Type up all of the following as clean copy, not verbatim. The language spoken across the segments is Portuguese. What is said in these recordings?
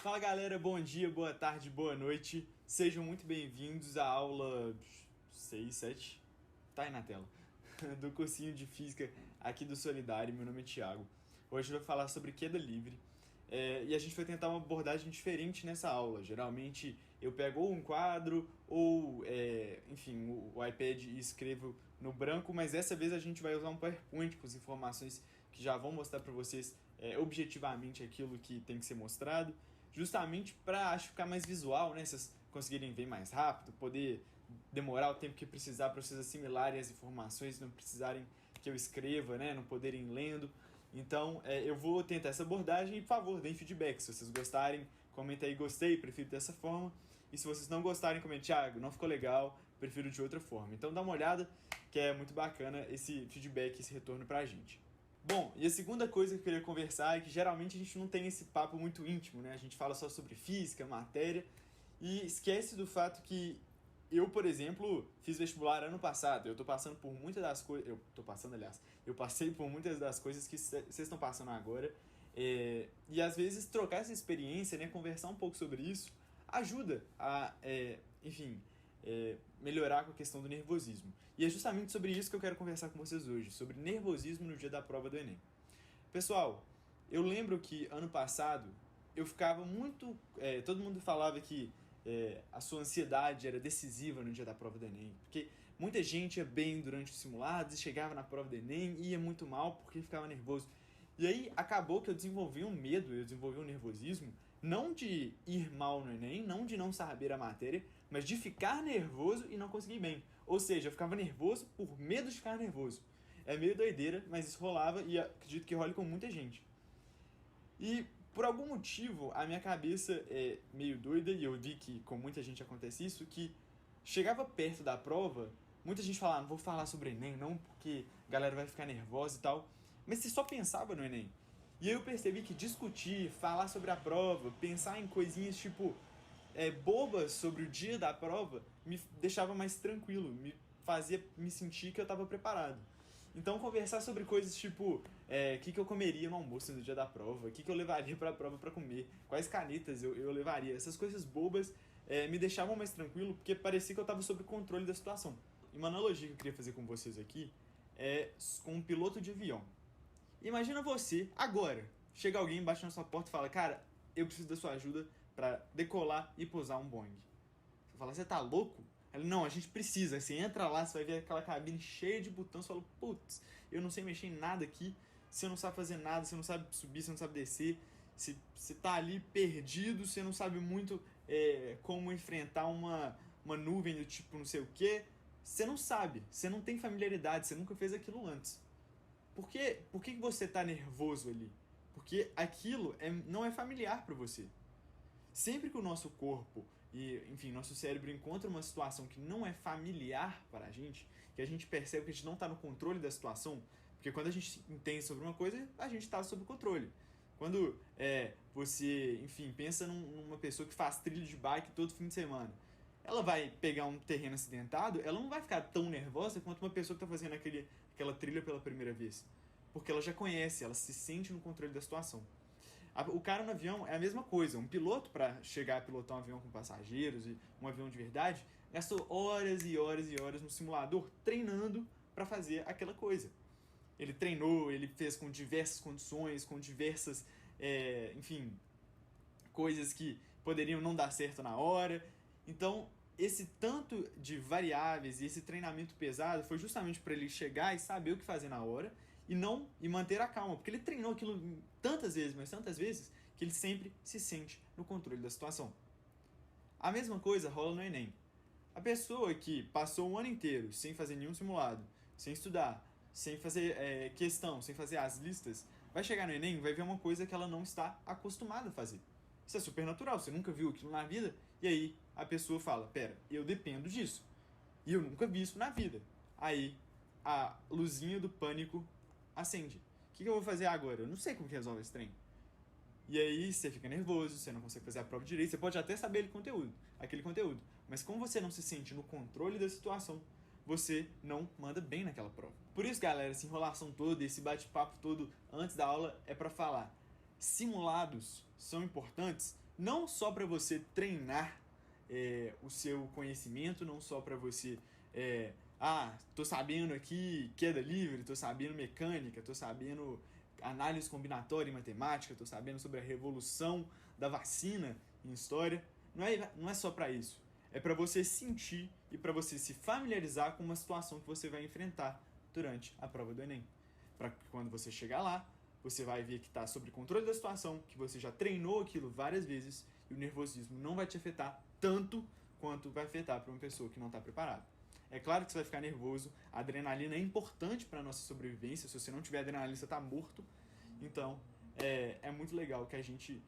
Fala galera, bom dia, boa tarde, boa noite. Sejam muito bem-vindos à aula 6, 7, tá aí na tela, do cursinho de Física aqui do Solidário. Meu nome é Thiago. Hoje eu vou falar sobre queda livre. E a gente vai tentar uma abordagem diferente nessa aula. Geralmente eu pego ou um quadro ou, enfim, o iPad e escrevo no branco, mas dessa vez a gente vai usar um PowerPoint com as informações que já vão mostrar para vocês objetivamente aquilo que tem que ser mostrado, justamente para, acho, ficar mais visual, né? Vocês conseguirem ver mais rápido, poder demorar o tempo que precisar para vocês assimilarem as informações, não precisarem que eu escreva, né? Não poderem ir lendo. Então, eu vou tentar essa abordagem e, por favor, deem feedback. Se vocês gostarem, comenta aí, gostei, prefiro dessa forma. E se vocês não gostarem, comente, Thiago, não ficou legal, prefiro de outra forma. Então dá uma olhada, que é muito bacana esse feedback, esse retorno pra gente. Bom, e a segunda coisa que eu queria conversar é que geralmente a gente não tem esse papo muito íntimo, né? A gente fala só sobre física, matéria, e esquece do fato que eu, por exemplo, fiz vestibular ano passado. Eu tô passando por muitas das coisas. Eu passei por muitas das coisas que vocês estão passando agora. E às vezes trocar essa experiência, né, conversar um pouco sobre isso, ajuda a, enfim, melhorar com a questão do nervosismo. E é justamente sobre isso que eu quero conversar com vocês hoje, sobre nervosismo no dia da prova do Enem. Pessoal, eu lembro que ano passado eu ficava muito. Todo mundo falava que a sua ansiedade era decisiva no dia da prova do Enem, porque muita gente ia bem durante os simulados e chegava na prova do Enem e ia muito mal porque ficava nervoso. E aí acabou que eu desenvolvi um medo, eu desenvolvi um nervosismo, não de ir mal no Enem, não de não saber a matéria, mas de ficar nervoso e não conseguir bem. Ou seja, eu ficava nervoso por medo de ficar nervoso. É meio doideira, mas isso rolava e acredito que role com muita gente. E por algum motivo a minha cabeça é meio doida, e eu vi que com muita gente acontece isso, que chegava perto da prova, muita gente falava, não vou falar sobre Enem não, porque a galera vai ficar nervosa e tal, mas você só pensava no Enem. E aí eu percebi que discutir, falar sobre a prova, pensar em coisinhas tipo bobas sobre o dia da prova, me deixava mais tranquilo, me fazia me sentir que eu estava preparado. Então, conversar sobre coisas tipo o que eu comeria no almoço no dia da prova, o que eu levaria para a prova para comer, quais canetas eu levaria, essas coisas bobas me deixavam mais tranquilo, porque parecia que eu estava sob controle da situação. E uma analogia que eu queria fazer com vocês aqui é com um piloto de avião. Imagina você, agora, chega alguém, bate na sua porta e fala, cara, eu preciso da sua ajuda para decolar e pousar um Boeing. Você fala, você tá louco? Ele, não, a gente precisa. Você entra lá, você vai ver aquela cabine cheia de botões. Você fala, putz, eu não sei mexer em nada aqui. Você não sabe fazer nada, você não sabe subir, você não sabe descer. Você tá ali perdido, você não sabe muito como enfrentar uma nuvem do tipo não sei o que. Você não sabe, você não tem familiaridade, você nunca fez aquilo antes. Por que você tá nervoso ali? Porque aquilo não é familiar para você. Sempre que o nosso corpo e, enfim, nosso cérebro encontra uma situação que não é familiar para a gente, que a gente percebe que a gente não está no controle da situação, porque quando a gente entende sobre uma coisa, a gente está sob controle. Quando você, enfim, pensa numa pessoa que faz trilha de bike todo fim de semana, ela vai pegar um terreno acidentado, ela não vai ficar tão nervosa quanto uma pessoa que está fazendo aquela trilha pela primeira vez. Porque ela já conhece, ela se sente no controle da situação. O cara no avião é a mesma coisa. Um piloto, para chegar a pilotar um avião com passageiros e um avião de verdade, gastou horas e horas e horas no simulador treinando para fazer aquela coisa. Ele treinou, ele fez com diversas condições, com diversas, enfim, coisas que poderiam não dar certo na hora. Então, esse tanto de variáveis e esse treinamento pesado foi justamente para ele chegar e saber o que fazer na hora e manter a calma, porque ele treinou aquilo tantas vezes, mas tantas vezes, que ele sempre se sente no controle da situação. A mesma coisa rola no Enem. A pessoa que passou um ano inteiro sem fazer nenhum simulado, sem estudar, sem fazer questão, sem fazer as listas, vai chegar no Enem e vai ver uma coisa que ela não está acostumada a fazer. Isso é super natural, você nunca viu aquilo na vida, e aí a pessoa fala, pera, eu dependo disso, e eu nunca vi isso na vida. Aí a luzinha do pânico acende. O que eu vou fazer agora? Eu não sei como que resolve esse trem. E aí você fica nervoso, você não consegue fazer a prova direito, você pode até saber aquele conteúdo, mas como você não se sente no controle da situação, você não manda bem naquela prova. Por isso, galera, essa enrolação toda, esse bate-papo todo antes da aula é pra falar. simulados são importantes não só para você treinar o seu conhecimento, não só para você tô sabendo aqui queda livre, tô sabendo mecânica, tô sabendo análise combinatória em matemática, tô sabendo sobre a revolução da vacina em história. Não é só para isso. É para você sentir e para você se familiarizar com uma situação que você vai enfrentar durante a prova do Enem. Para que quando você chegar lá, você vai ver que está sob controle da situação, que você já treinou aquilo várias vezes e o nervosismo não vai te afetar tanto quanto vai afetar para uma pessoa que não está preparada. É claro que você vai ficar nervoso, a adrenalina é importante para a nossa sobrevivência, se você não tiver adrenalina você está morto. Então é muito legal que a gente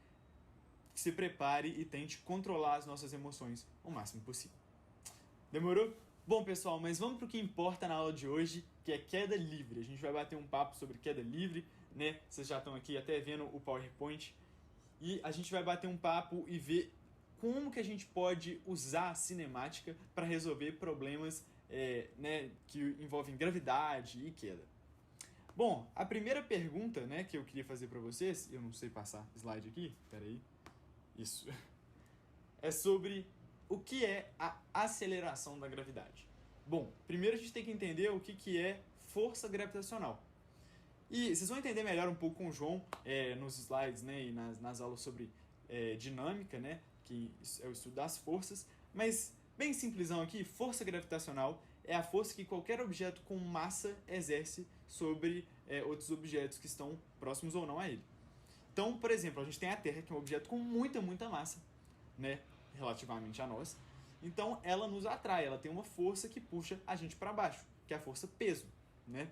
se prepare e tente controlar as nossas emoções o máximo possível. Demorou? Bom, pessoal, mas vamos para o que importa na aula de hoje, que é queda livre. A gente vai bater um papo sobre queda livre, né? Vocês já estão aqui até vendo o PowerPoint. E a gente vai bater um papo e ver como que a gente pode usar a cinemática para resolver problemas que envolvem gravidade e queda. Bom, a primeira pergunta, né, que eu queria fazer para vocês, eu não sei passar slide aqui, peraí, isso, é sobre o que é a aceleração da gravidade. Bom, primeiro a gente tem que entender o que é força gravitacional. E vocês vão entender melhor um pouco com o João nos slides, né, e nas aulas sobre dinâmica, né, que é o estudo das forças. Mas, bem simplesão aqui, força gravitacional é a força que qualquer objeto com massa exerce sobre outros objetos que estão próximos ou não a ele. Então, por exemplo, a gente tem a Terra, que é um objeto com muita massa, né, relativamente a nós. Então, ela nos atrai, ela tem uma força que puxa a gente para baixo, que é a força peso, né?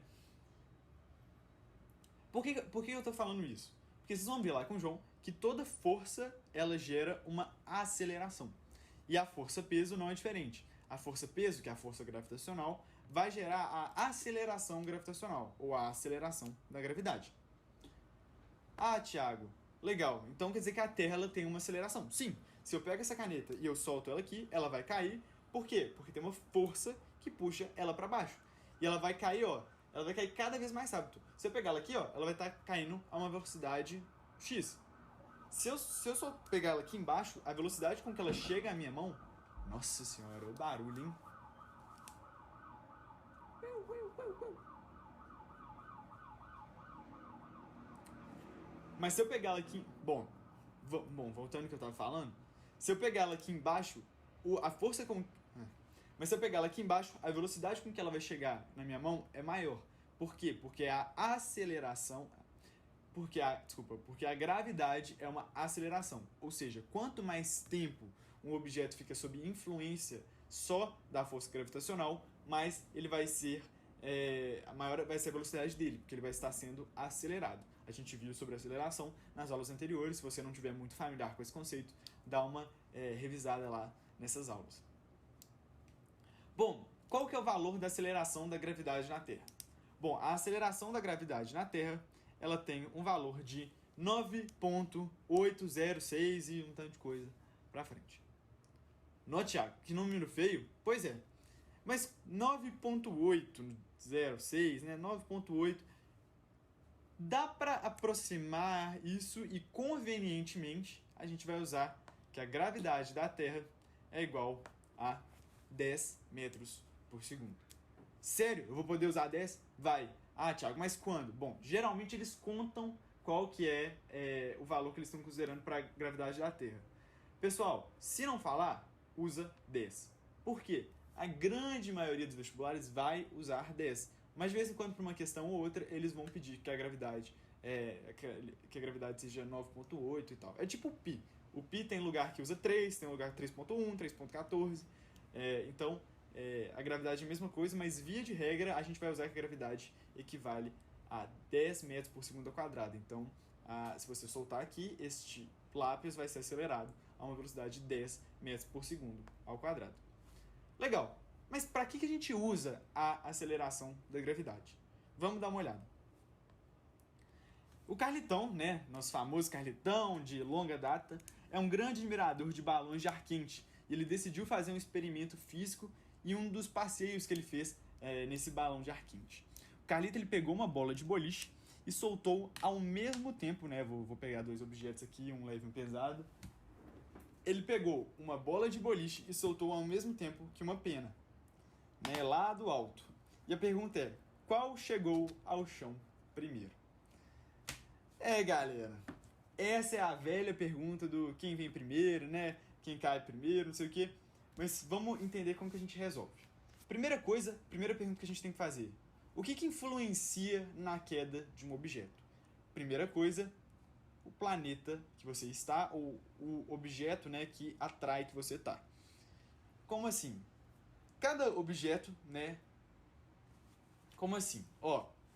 Por que eu estou falando isso? Porque vocês vão ver lá com o João que toda força ela gera uma aceleração. E a força peso não é diferente. A força peso, que é a força gravitacional, vai gerar a aceleração gravitacional, ou a aceleração da gravidade. Ah, Thiago, legal. Então quer dizer que a Terra ela tem uma aceleração. Sim, se eu pego essa caneta e eu solto ela aqui, ela vai cair. Por quê? Porque tem uma força que puxa ela para baixo. E ela vai cair, ó. Ela vai cair cada vez mais rápido. Se eu pegar ela aqui, ó, ela vai estar caindo a uma velocidade x. Se eu só pegar ela aqui embaixo, a velocidade com que ela chega à minha mão... Nossa senhora, o barulho, hein? Mas se eu pegar ela aqui... Bom, voltando ao que eu tava falando. Se eu pegar ela aqui embaixo, a força com... Mas se eu pegar ela aqui embaixo, a velocidade com que ela vai chegar na minha mão é maior. Por quê? Porque a aceleração... Porque a gravidade é uma aceleração. Ou seja, quanto mais tempo um objeto fica sob influência só da força gravitacional, mais ele vai ser... maior vai ser a velocidade dele, porque ele vai estar sendo acelerado. A gente viu sobre aceleração nas aulas anteriores. Se você não tiver muito familiar com esse conceito, dá uma revisada lá nessas aulas. Bom, qual que é o valor da aceleração da gravidade na Terra? Bom, a aceleração da gravidade na Terra, ela tem um valor de 9,806 e um tanto de coisa pra frente. Note, Thiago, que número feio? Pois é. Mas 9,806, né? 9,8 dá para aproximar isso e convenientemente a gente vai usar que a gravidade da Terra é igual a 10 metros por segundo. Sério? Eu vou poder usar 10? Vai. Ah, Thiago, mas quando? Bom, geralmente eles contam qual que é o valor que eles estão considerando para a gravidade da Terra. Pessoal, se não falar, usa 10. Por quê? A grande maioria dos vestibulares vai usar 10. Mas de vez em quando, por uma questão ou outra, eles vão pedir que a gravidade, seja 9,8 e tal. É tipo o π. O π tem lugar que usa 3, tem lugar 3,1, 3,14. Então, a gravidade é a mesma coisa, mas via de regra, a gente vai usar que a gravidade equivale a 10 metros por segundo ao quadrado. Então, se você soltar aqui, este lápis vai ser acelerado a uma velocidade de 10 metros por segundo ao quadrado. Legal, mas para que a gente usa a aceleração da gravidade? Vamos dar uma olhada. O Carlitão, né, nosso famoso Carlitão de longa data, é um grande admirador de balões de ar quente. E ele decidiu fazer um experimento físico e um dos passeios que ele fez nesse balão de ar quente. O Carlito ele pegou uma bola de boliche e soltou ao mesmo tempo, né? Vou pegar dois objetos aqui, um leve e um pesado. Ele pegou uma bola de boliche e soltou ao mesmo tempo que uma pena, né? Lá do alto. E a pergunta é, qual chegou ao chão primeiro? Galera, essa é a velha pergunta do quem vem primeiro, né? Quem cai primeiro, não sei o quê. Mas vamos entender como que a gente resolve. Primeira pergunta que a gente tem que fazer. O que influencia na queda de um objeto? Primeira coisa, o planeta que você está, ou o objeto, né, que atrai que você está. Como assim? Cada objeto, né? Como assim?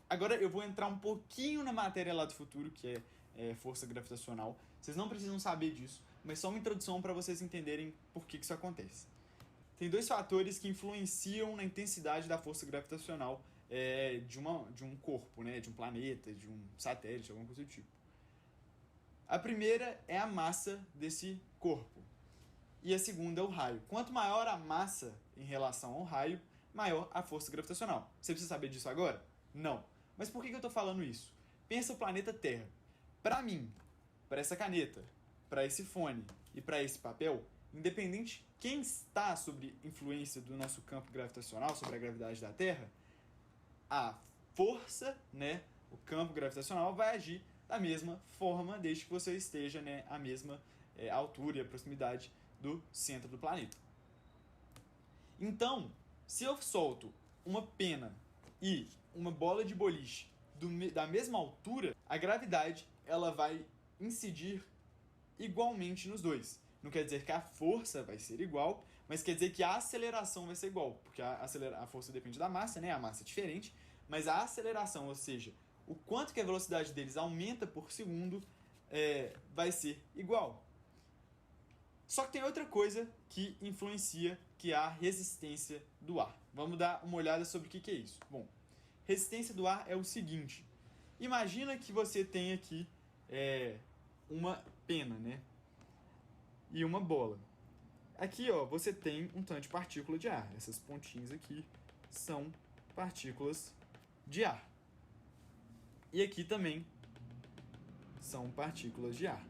Agora eu vou entrar um pouquinho na matéria lá do futuro, que é força gravitacional. Vocês não precisam saber disso, mas só uma introdução para vocês entenderem por que isso acontece. Tem dois fatores que influenciam na intensidade da força gravitacional de um corpo, né? De um planeta, de um satélite, alguma coisa do tipo. A primeira é a massa desse corpo. E a segunda é o raio. Quanto maior a massa em relação ao raio, maior a força gravitacional. Você precisa saber disso agora? Não. Mas por que eu estou falando isso? Pensa o planeta Terra. Para mim, para essa caneta, para esse fone e para esse papel, independente quem está sob influência do nosso campo gravitacional, sobre a gravidade da Terra, a força, né, o campo gravitacional vai agir da mesma forma, desde que você esteja, né, à mesma altura e a proximidade do centro do planeta. Então, se eu solto uma pena e uma bola de boliche da mesma altura, a gravidade ela vai incidir igualmente nos dois. Não quer dizer que a força vai ser igual, mas quer dizer que a aceleração vai ser igual, porque a força depende da massa, né? A massa é diferente, mas a aceleração, ou seja, o quanto que a velocidade deles aumenta por segundo, vai ser igual. Só que tem outra coisa que influencia, que é a resistência do ar. Vamos dar uma olhada sobre o que é isso. Bom, resistência do ar é o seguinte. Imagina que você tem aqui uma pena, né? E uma bola. Aqui, você tem um tanto de partícula de ar. Essas pontinhas aqui são partículas de ar. E aqui também são partículas de ar.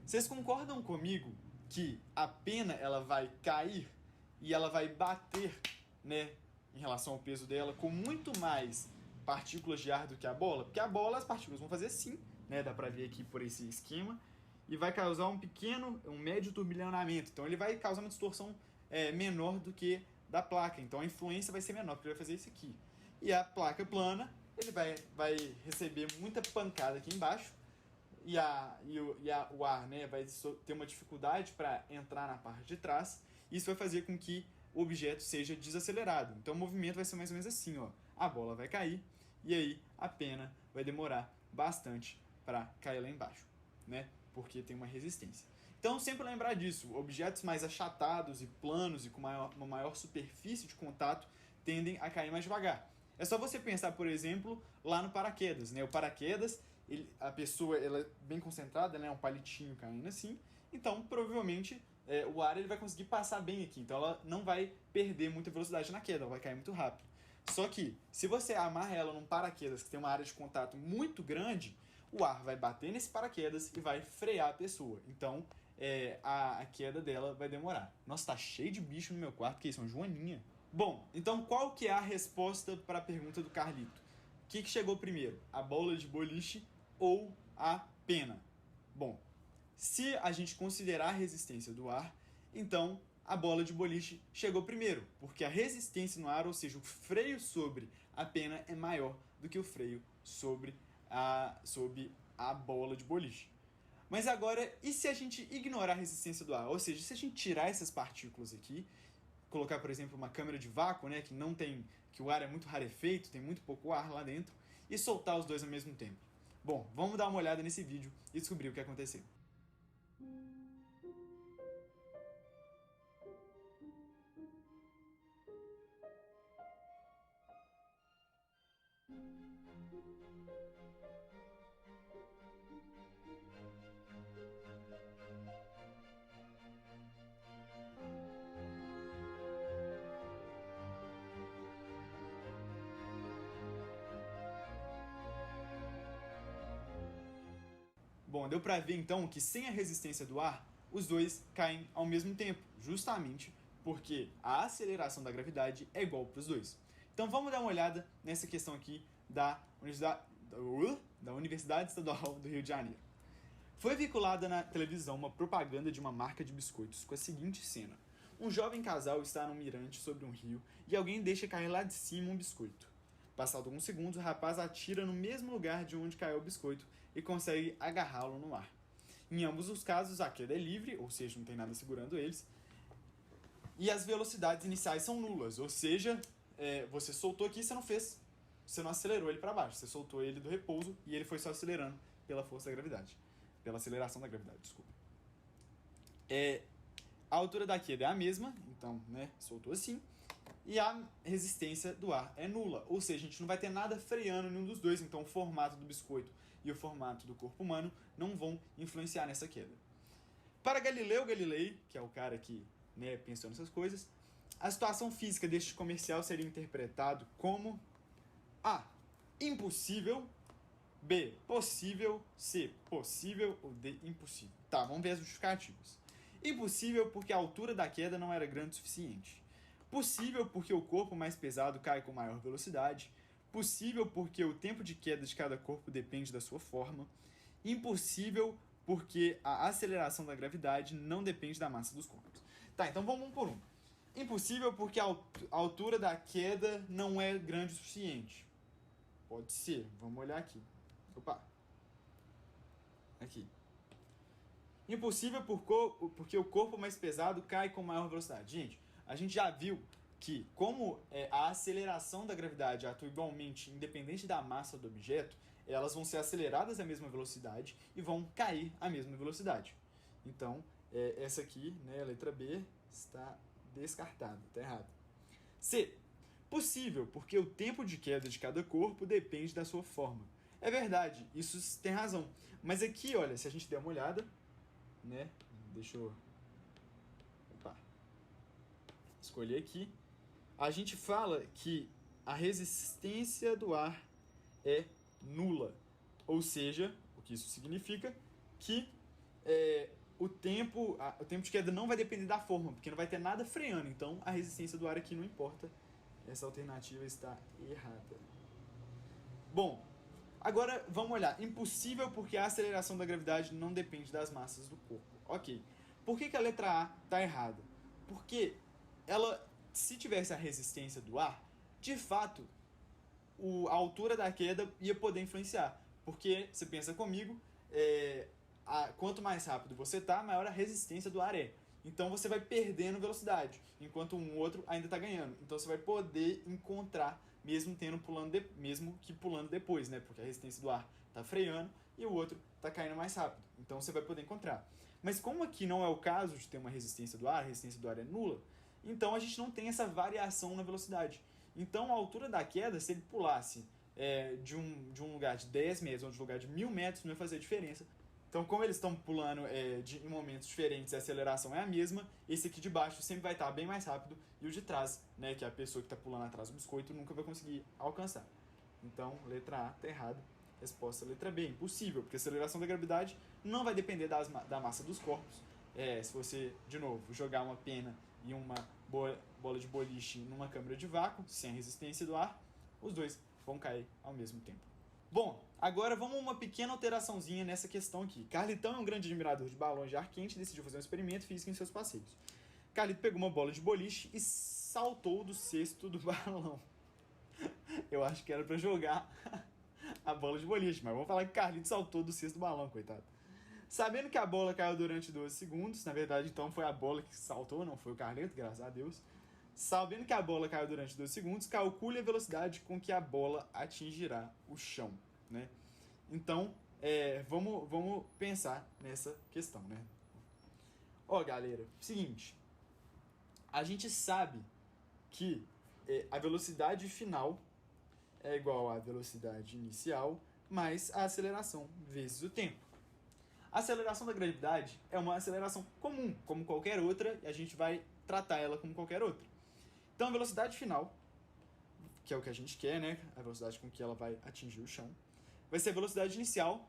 Vocês concordam comigo que a pena ela vai cair e ela vai bater, né, em relação ao peso dela, com muito mais partículas de ar do que a bola? Porque a bola, as partículas vão fazer assim, né, dá pra ver aqui por esse esquema, e vai causar um médio turbilhonamento. Então ele vai causar uma distorção menor do que da placa. Então a influência vai ser menor, porque ele vai fazer isso aqui. E a placa plana, ele vai receber muita pancada aqui embaixo, e o ar, né, vai ter uma dificuldade para entrar na parte de trás. Isso vai fazer com que o objeto seja desacelerado. Então o movimento vai ser mais ou menos assim, a bola vai cair e aí a pena vai demorar bastante para cair lá embaixo, né, porque tem uma resistência. Então sempre lembrar disso, objetos mais achatados e planos e com uma maior superfície de contato tendem a cair mais devagar. É só você pensar, por exemplo, lá no paraquedas, né? O paraquedas, a pessoa ela é bem concentrada, né? Um palitinho caindo assim. Então, provavelmente, o ar ele vai conseguir passar bem aqui. Então, ela não vai perder muita velocidade na queda, ela vai cair muito rápido. Só que, se você amarra ela num paraquedas que tem uma área de contato muito grande, o ar vai bater nesse paraquedas e vai frear a pessoa. Então, a queda dela vai demorar. Nossa, tá cheio de bicho no meu quarto, que isso, uma joaninha. Bom, então qual que é a resposta para a pergunta do Carlito? O que chegou primeiro, a bola de boliche ou a pena? Bom, se a gente considerar a resistência do ar, então a bola de boliche chegou primeiro, porque a resistência no ar, ou seja, o freio sobre a pena é maior do que o freio sobre a bola de boliche. Mas agora, e se a gente ignorar a resistência do ar? Ou seja, se a gente tirar essas partículas aqui, colocar, por exemplo, uma câmara de vácuo, né, que o ar é muito rarefeito, tem muito pouco ar lá dentro, e soltar os dois ao mesmo tempo. Bom, vamos dar uma olhada nesse vídeo e descobrir o que aconteceu. Bom, deu para ver então que sem a resistência do ar, os dois caem ao mesmo tempo, justamente porque a aceleração da gravidade é igual para os dois. Então vamos dar uma olhada nessa questão aqui da Universidade Estadual do Rio de Janeiro. Foi veiculada na televisão uma propaganda de uma marca de biscoitos com a seguinte cena. Um jovem casal está num mirante sobre um rio e alguém deixa cair lá de cima um biscoito. Passado alguns segundos, o rapaz atira no mesmo lugar de onde caiu o biscoito e consegue agarrá-lo no ar. Em ambos os casos, a queda é livre, ou seja, não tem nada segurando eles, e as velocidades iniciais são nulas, ou seja, você soltou aqui e você não acelerou ele para baixo, você soltou ele do repouso e ele foi só acelerando pela força da gravidade, pela aceleração da gravidade, desculpa. A altura da queda é a mesma, então, soltou assim, e a resistência do ar é nula, ou seja, a gente não vai ter nada freando nenhum dos dois, então o formato do biscoito e o formato do corpo humano não vão influenciar nessa queda. Para Galileu Galilei, que é o cara que pensou nessas coisas, a situação física deste comercial seria interpretado como A. Impossível, B. Possível, C. Possível ou D. Impossível. Tá, vamos ver as justificativas. Impossível porque a altura da queda não era grande o suficiente. Possível porque o corpo mais pesado cai com maior velocidade. Possível porque o tempo de queda de cada corpo depende da sua forma. Impossível porque a aceleração da gravidade não depende da massa dos corpos. Tá, então vamos um por um. Impossível porque a altura da queda não é grande o suficiente. Pode ser, vamos olhar aqui. Opa! Aqui. Impossível porque o corpo mais pesado cai com maior velocidade. Gente, a gente já viu que como a aceleração da gravidade atua igualmente independente da massa do objeto, elas vão ser aceleradas à mesma velocidade e vão cair à mesma velocidade. Então, essa aqui, a letra B, está descartada, está errada. C. Possível, porque o tempo de queda de cada corpo depende da sua forma. É verdade, isso tem razão. Mas aqui, olha, se a gente der uma olhada, deixa eu escolher aqui. A gente fala que a resistência do ar é nula. Ou seja, o que isso significa? Que o tempo de queda não vai depender da forma, porque não vai ter nada freando. Então, a resistência do ar aqui não importa. Essa alternativa está errada. Bom, agora vamos olhar. Impossível porque a aceleração da gravidade não depende das massas do corpo. Ok. Por que a letra A está errada? Porque ela, se tivesse a resistência do ar, de fato, a altura da queda ia poder influenciar. Porque, você pensa comigo, quanto mais rápido você está, maior a resistência do ar é. Então você vai perdendo velocidade, enquanto um outro ainda está ganhando. Então você vai poder encontrar, mesmo que pulando depois, porque a resistência do ar está freando e o outro está caindo mais rápido. Então você vai poder encontrar. Mas como aqui não é o caso de ter uma resistência do ar, a resistência do ar é nula, então a gente não tem essa variação na velocidade. Então a altura da queda, se ele pulasse de um lugar de 10 metros ou de um lugar de 1000 metros, não ia fazer diferença. Então, como eles estão pulando em momentos diferentes e a aceleração é a mesma, esse aqui de baixo sempre vai estar bem mais rápido e o de trás, que é a pessoa que está pulando atrás do biscoito, nunca vai conseguir alcançar. Então, letra A está errada. Resposta letra B, impossível, porque a aceleração da gravidade não vai depender da massa dos corpos. Se você, de novo, jogar uma pena e uma bola de boliche numa câmara de vácuo, sem resistência do ar, os dois vão cair ao mesmo tempo. Bom, agora vamos uma pequena alteraçãozinha nessa questão aqui. Carlitão é um grande admirador de balões de ar quente e decidiu fazer um experimento físico em seus passeios. Carlito pegou uma bola de boliche e saltou do cesto do balão. Eu acho que era pra jogar a bola de boliche, mas vamos falar que Carlito saltou do cesto do balão, coitado. Sabendo que a bola caiu durante 12 segundos, na verdade então foi a bola que saltou, não foi o Carlito, graças a Deus. Sabendo que a bola caiu durante 12 segundos, calcule a velocidade com que a bola atingirá o chão, Então, vamos pensar nessa questão, galera, seguinte, a gente sabe que a velocidade final é igual à velocidade inicial mais a aceleração vezes o tempo. A aceleração da gravidade é uma aceleração comum, como qualquer outra, e a gente vai tratar ela como qualquer outra. Então, a velocidade final, que é o que a gente quer, a velocidade com que ela vai atingir o chão, vai ser a velocidade inicial,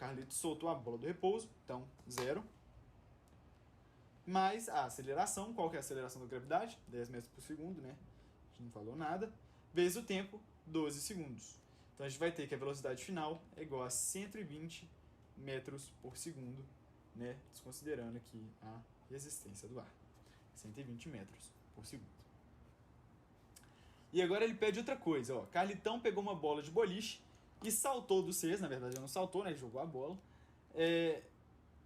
Carlitos soltou a bola do repouso, então 0. Mais a aceleração, qual que é a aceleração da gravidade? 10 metros por segundo, né? A gente não falou nada. Vezes o tempo, 12 segundos. Então a gente vai ter que a velocidade final é igual a 120 metros por segundo, né? Desconsiderando aqui a resistência do ar. 120 metros por segundo. E agora ele pede outra coisa, ó. Carlitão pegou uma bola de boliche e saltou do cesto, na verdade ele não saltou, né? Ele jogou a bola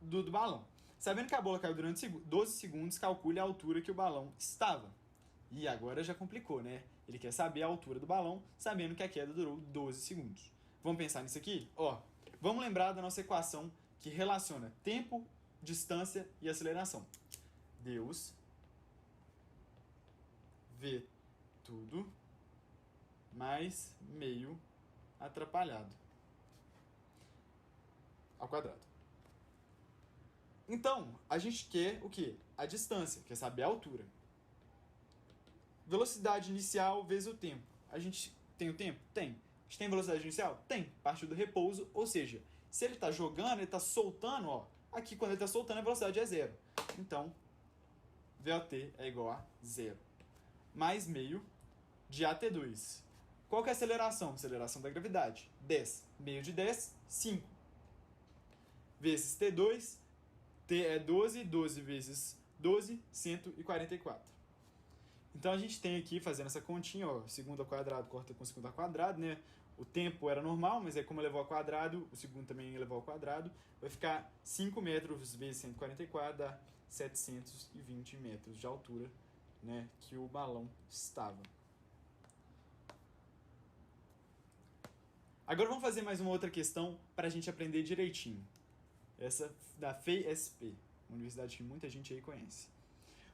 do balão. Sabendo que a bola caiu durante 12 segundos, calcule a altura que o balão estava. E agora já complicou, né? Ele quer saber a altura do balão, sabendo que a queda durou 12 segundos. Vamos pensar nisso aqui? Ó, vamos lembrar da nossa equação que relaciona tempo, distância e aceleração. Deus vê tudo mais meio atrapalhado ao quadrado. Então, a gente quer o quê? A distância, quer saber a altura. Velocidade inicial vezes o tempo. A gente tem o tempo? Tem. A gente tem velocidade inicial? Tem. Partiu do repouso, ou seja, se ele está jogando, ele está soltando, ó. Aqui, quando ele está soltando, a velocidade é 0. Então, VOT é igual a 0. Mais meio de AT2. Qual que é a aceleração? Aceleração da gravidade. 10. Meio de 10, 5. Vezes T2, T é 12, 12 vezes 12, 144. Então a gente tem aqui, fazendo essa continha, ó, segundo ao quadrado corta com segundo ao quadrado, né? O tempo era normal, mas aí como elevou ao quadrado, o segundo também elevou ao quadrado, vai ficar 5 metros vezes 144, dá 720 metros de altura, né, que o balão estava. Agora vamos fazer mais uma outra questão para a gente aprender direitinho. Essa da FEI-SP, uma universidade que muita gente aí conhece.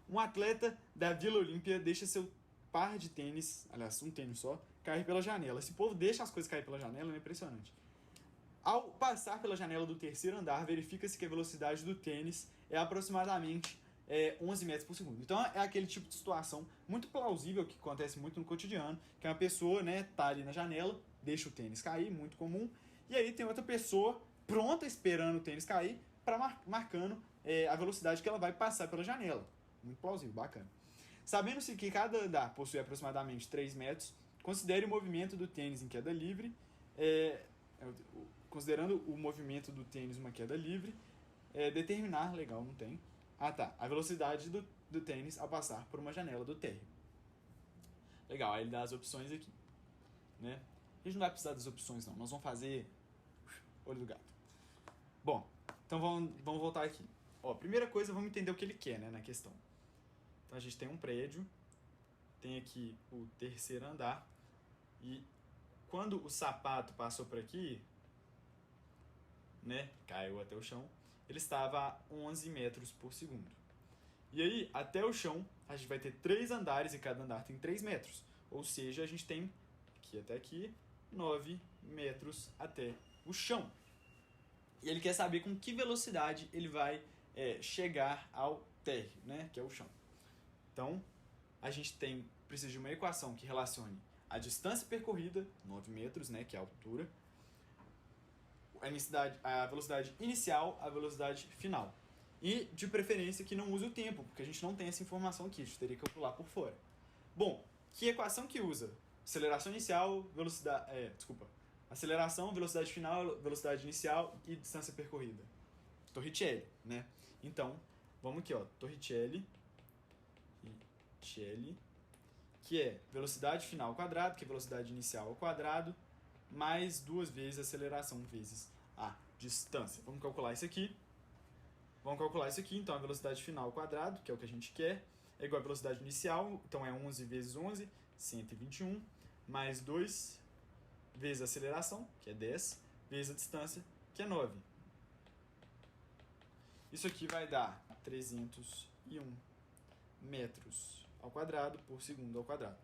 Um atleta da Vila Olímpia deixa seu par de tênis, aliás, um tênis só, cair pela janela. Esse povo deixa as coisas cair pela janela, é impressionante. Ao passar pela janela do terceiro andar, verifica-se que a velocidade do tênis é aproximadamente 11 metros por segundo. Então é aquele tipo de situação muito plausível que acontece muito no cotidiano, que uma pessoa, né, tá ali na janela, deixa o tênis cair, muito comum, e aí tem outra pessoa pronta esperando o tênis cair, marcando a velocidade que ela vai passar pela janela. Muito plausível, bacana. Sabendo-se que cada andar possui aproximadamente 3 metros, considere o movimento do tênis em queda livre, considerando o movimento do tênis uma queda livre, determinar, legal, não tem, a velocidade do tênis ao passar por uma janela do térreo. Legal, aí ele dá as opções aqui, né? A gente não vai precisar das opções não, nós vamos fazer olho do gato. Bom, então vamos voltar aqui. Ó, primeira coisa, vamos entender o que ele quer, né, na questão. Então a gente tem um prédio, tem aqui o terceiro andar, e quando o sapato passou por aqui, né, caiu até o chão, ele estava a 11 metros por segundo. E aí, até o chão, a gente vai ter 3 andares e cada andar tem 3 metros. Ou seja, a gente tem aqui até aqui 9 metros até o chão. E ele quer saber com que velocidade ele vai chegar ao térreo, né, que é o chão. Então, a gente precisa de uma equação que relacione a distância percorrida, 9 metros, né, que é a altura, a velocidade inicial, a velocidade final. E, de preferência, que não use o tempo, porque a gente não tem essa informação aqui, a gente teria que calcular por fora. Bom, que equação que usa? Aceleração inicial, aceleração, velocidade final, velocidade inicial e distância percorrida. Torricelli, né? Então, vamos aqui, ó, Torricelli, que é velocidade final ao quadrado, que é velocidade inicial ao quadrado, mais 2 vezes a aceleração vezes a distância. Vamos calcular isso aqui. Então a velocidade final ao quadrado, que é o que a gente quer, é igual à velocidade inicial, então é 11 vezes 11, 121, mais 2 vezes a aceleração, que é 10, vezes a distância, que é 9. Isso aqui vai dar 301 metros ao quadrado por segundo ao quadrado.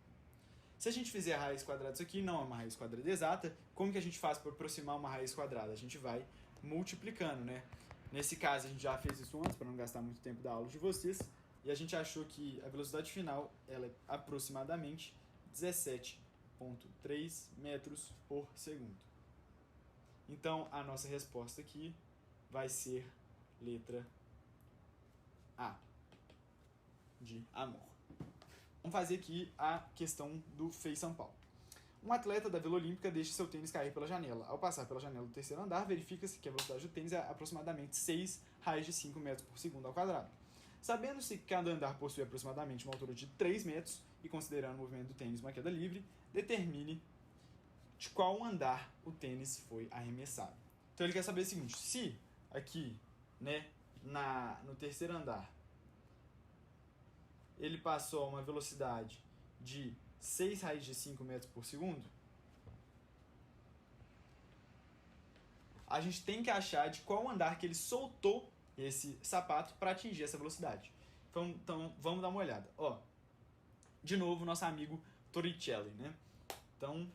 Se a gente fizer a raiz quadrada disso aqui, não é uma raiz quadrada exata, como que a gente faz para aproximar uma raiz quadrada? A gente vai multiplicando, né? Nesse caso, a gente já fez isso antes, para não gastar muito tempo da aula de vocês, e a gente achou que a velocidade final ela é aproximadamente 17,3 metros por segundo. Então, a nossa resposta aqui vai ser letra A, de amor. Vamos fazer aqui a questão do FEI São Paulo. Um atleta da Vila Olímpica deixa seu tênis cair pela janela. Ao passar pela janela do terceiro andar, verifica-se que a velocidade do tênis é aproximadamente 6 raios de 5 metros por segundo ao quadrado. Sabendo-se que cada andar possui aproximadamente uma altura de 3 metros e considerando o movimento do tênis uma queda livre, determine de qual andar o tênis foi arremessado. Então ele quer saber o seguinte, se aqui, né, no terceiro andar, ele passou a uma velocidade de 6 raios de 5 metros por segundo, a gente tem que achar de qual andar que ele soltou esse sapato para atingir essa velocidade. Então, vamos dar uma olhada. Ó, de novo, nosso amigo Torricelli, né? Então,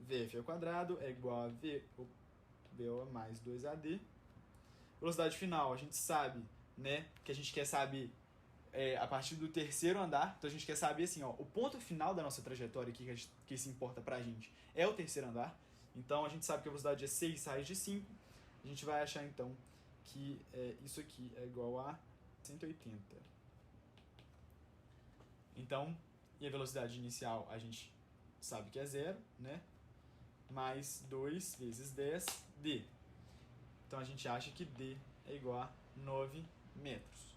VF ao quadrado é igual a VO mais 2AD. Velocidade final, a gente sabe, né, que a gente quer saber a partir do terceiro andar. Então, a gente quer saber, assim, ó, o ponto final da nossa trajetória aqui, que se importa pra gente, é o terceiro andar. Então, a gente sabe que a velocidade é 6 raios de 5. A gente vai achar, então, que isso aqui é igual a 180. Então, e a velocidade inicial a gente sabe que é 0, né? Mais 2 vezes 10, D. Então, a gente acha que D é igual a 9 metros.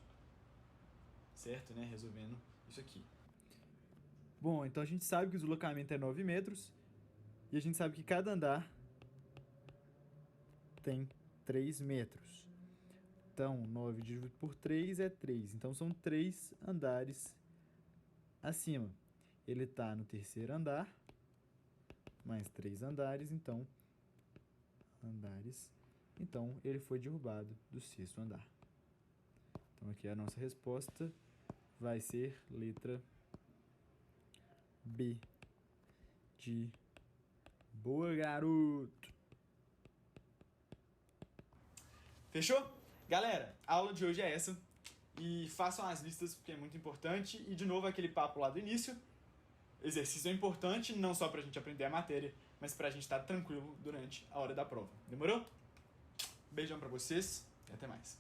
Certo, né? Resolvendo isso aqui. Bom, então a gente sabe que o deslocamento é 9 metros. E a gente sabe que cada andar tem 3 metros. Então, 9 dividido por 3 é 3. Então, são 3 andares acima. Ele está no terceiro andar, mais 3 andares, então, ele foi derrubado do sexto andar. Então, aqui a nossa resposta vai ser letra B, de boa, garoto. Fechou? Galera, a aula de hoje é essa. E façam as listas porque é muito importante. E de novo aquele papo lá do início. Exercício é importante não só pra gente aprender a matéria, mas pra gente estar tranquilo durante a hora da prova. Demorou? Beijão pra vocês e até mais.